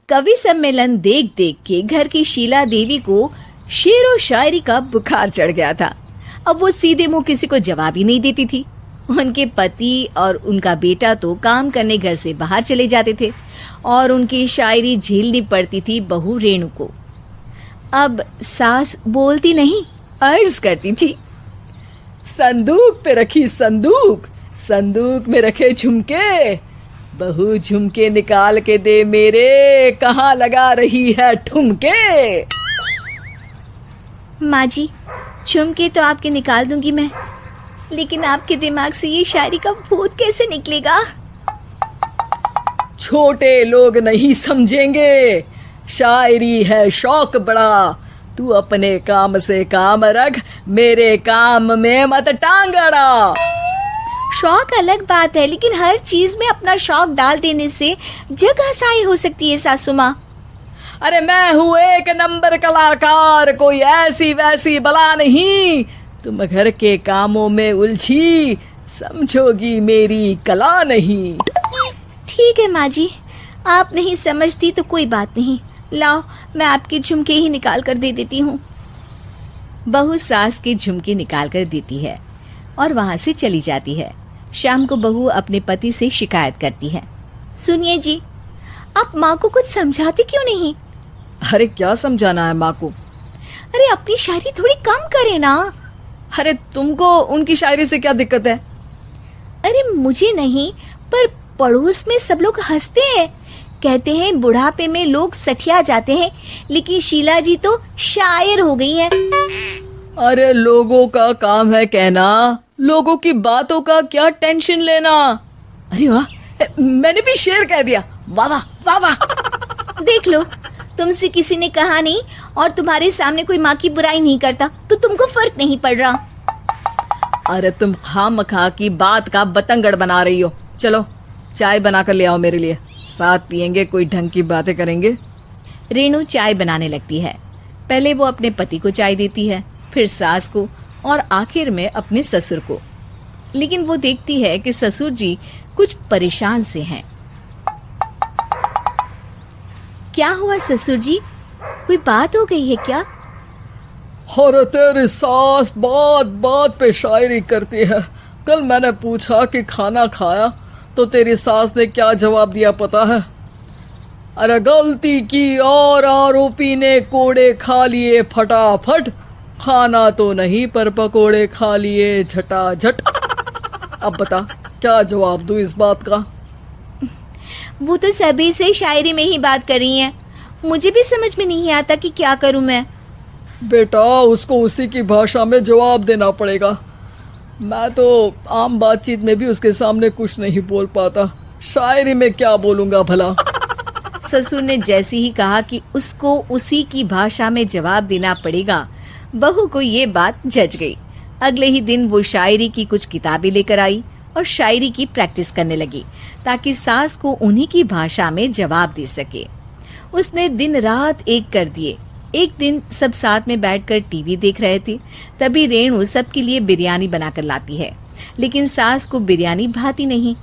कवि सम्मेलन देख देख के घर की शीला देवी को शेरो शायरी का बुखार चढ़ गया था। अब वो सीधे मुंह किसी को जवाब ही नहीं देती थी। उनके पति और उनका बेटा तो काम करने घर से बाहर चले जाते थे और उनकी शायरी झेलनी पड़ती थी बहू रेणु को। अब सास बोलती नहीं, अर्ज करती थी, संदूक पे रखी संदूक, संदूक में रखे झुमके, बहू झुमके निकाल के दे मेरे, कहाँ लगा रही है ठुमके। माँ जी, झुमके तो आपके निकाल दूंगी मैं, लेकिन आपके दिमाग से ये शायरी का भूत कैसे निकलेगा? छोटे लोग नहीं समझेंगे, शायरी है शौक बड़ा, तू अपने काम से काम रख, मेरे काम में मत टांग अड़ा। शौक अलग बात है, लेकिन हर चीज में अपना शौक डाल देने से जग हसाई हो सकती है सासू माँ। अरे मैं हूँ एक नंबर कलाकार, कोई ऐसी वैसी बला नहीं, तुम घर के कामों में उलझी, समझोगी मेरी कला नहीं। ठीक है माँ जी, आप नहीं समझती तो कोई बात नहीं, लाओ मैं आपके झुमके ही निकाल कर दे देती हूँ। बहू सास के झुमके निकाल कर देती है और वहां से चली जाती है। शाम को बहू अपने पति से शिकायत करती है, सुनिए जी, आप माँ को कुछ समझाते क्यों नहीं? अरे क्या समझाना है माँ को? अरे अपनी शायरी थोड़ी कम करे ना। अरे तुमको उनकी शायरी से क्या दिक्कत है? अरे मुझे नहीं, पर पड़ोस में सब लोग हंसते हैं, कहते हैं बुढ़ापे में लोग सठिया जाते हैं, लेकिन शीला जी तो शायर हो गई हैं। अरे लोगों का काम है कहना, लोगों की बातों का क्या टेंशन लेना। अरे वाह, मैंने भी शेर कह दिया, वाह वाह वाह वाह। देख लो, तुमसे किसी ने कहा नहीं और तुम्हारे सामने कोई माँ की बुराई नहीं करता तो तुमको फर्क नहीं पड़ रहा। अरे तुम खामखा की बात का बतंगड़ बना रही हो। चलो चाय बना कर ले आओ मेरे लिए, साथ पियेंगे, कोई ढंग की बातें करेंगे। रेणु चाय बनाने लगती है। पहले वो अपने पति को चाय देती है, फिर सास को और आखिर में अपने ससुर को। लेकिन वो देखती है कि ससुर जी कुछ परेशान से हैं। क्या हुआ ससुर जी, कोई बात हो गई है क्या? अरे तेरी सास बात बात पे शायरी करती है। कल मैंने पूछा कि खाना खाया तो तेरी सास ने क्या जवाब दिया पता है? अरे गलती की और आरोपी ने कोड़े खा लिए फटाफट, खाना तो नहीं पर पकोड़े खा लिए झटाझट। अब बता क्या जवाब दूं इस बात का? वो तो सभी से शायरी में ही बात कर रही हैं, मुझे भी समझ में नहीं आता कि क्या करूं मैं। बेटा उसको उसी की भाषा में जवाब देना पड़ेगा। मैं तो आम बातचीत में भी उसके सामने कुछ नहीं बोल पाता, शायरी में क्या बोलूंगा भला। ससुर ने जैसे ही कहा कि उसको उसी की भाषा में जवाब देना पड़ेगा, बहू को ये बात जच गई। अगले ही दिन वो शायरी की कुछ किताबें लेकर आई और शायरी की प्रैक्टिस करने लगी ताकि सास को उन्हीं की भाषा में जवाब दे सके। उसने दिन रात एक कर दिए। एक दिन सब साथ में बैठकर टीवी देख रहे थे, तभी रेणु सबके लिए बिरयानी बनाकर लाती है, लेकिन सास को बिरयानी भाती नहीं।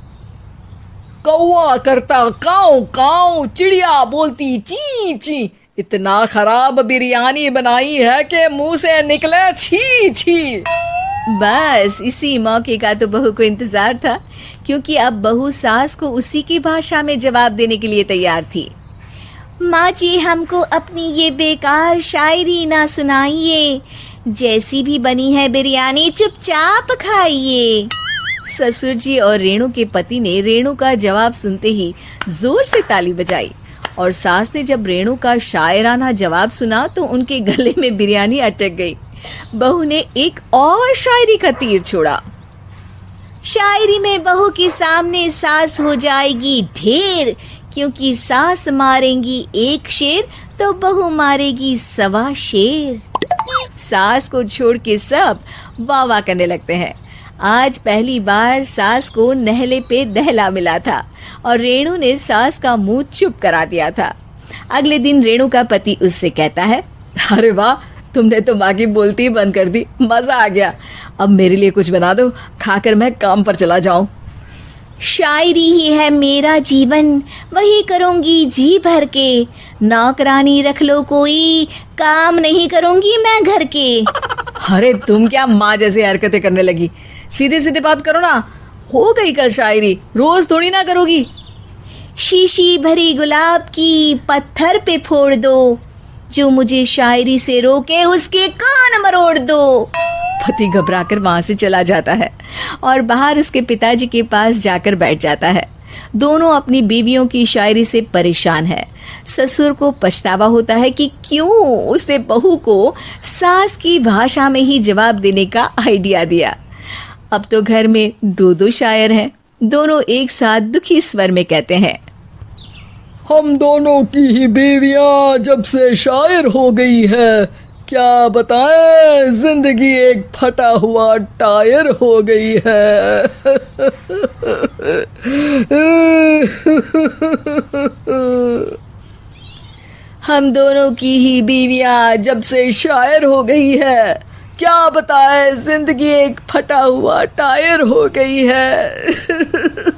कौवा करता काऊ काऊ, चिड़िया बोलती ची ची, इतना खराब बिरयानी बनाई है कि मुंह से निकले छी छी। बस इसी मौके का तो बहू को इंतजार था, क्योंकि अब बहू सास को उसी की भाषा में जवाब देने के लिए तैयार थी। माँ जी, हमको अपनी ये बेकार शायरी ना सुनाइए, जैसी भी बनी है बिरयानी चुपचाप खाइए। ससुर जी और रेणु के पति ने रेणु का जवाब सुनते ही जोर से ताली बजाई और सास ने जब रेणु का शायराना जवाब सुना तो उनके गले में बिरयानी अटक गई। बहू ने एक और शायरी का तीर छोड़ा। शायरी में बहू के सामने सास हो जाएगी ढेर, क्योंकि सास मारेंगी एक शेर तो बहू मारेगी 1.25 शेर। सास को छोड़ के सब वाह वाह करने लगते हैं। आज पहली बार सास को नहले पे दहला मिला था और रेणु ने सास का मुंह चुप करा दिया था। अगले दिन रेणु का पति उससे कहता है, अरे वाह, तुमने तो माँ की बोलती बंद कर दी, मजा आ गया। अब मेरे लिए कुछ बना दो, खाकर मैं काम पर चला जाऊं। शायरी ही है मेरा जीवन, वही करूंगी जी भर के। नौकरानी रख लो कोई, काम नहीं करूंगी मैं घर के। अरे तुम क्या माँ जैसी हरकतें करने लगी, सीधे सीधे बात करो ना। हो गई कल शायरी, रोज थोड़ी ना करोगी। शीशी भरी गुलाब की पत्थर पे फोड़ दो, जो मुझे शायरी से रोके उसके कान मरोड़ दो। पति घबराकर वहां से चला जाता है और बाहर उसके पिताजी के पास जाकर बैठ जाता है। दोनों अपनी बीवियों की शायरी से परेशान है। ससुर को पछतावा होता है कि क्यों उसने बहू को सास की भाषा में ही जवाब देने का आइडिया दिया। अब तो घर में दो दो शायर हैं। दोनों एक साथ दुखी स्वर में कहते हैं, हम दोनों की ही बीवियां जब से शायर हो गई है, क्या बताएं, जिंदगी एक फटा हुआ टायर हो गई है। हम दोनों की ही बीवियां जब से शायर हो गई है, क्या बताए जिंदगी एक फटा हुआ टायर हो गई है।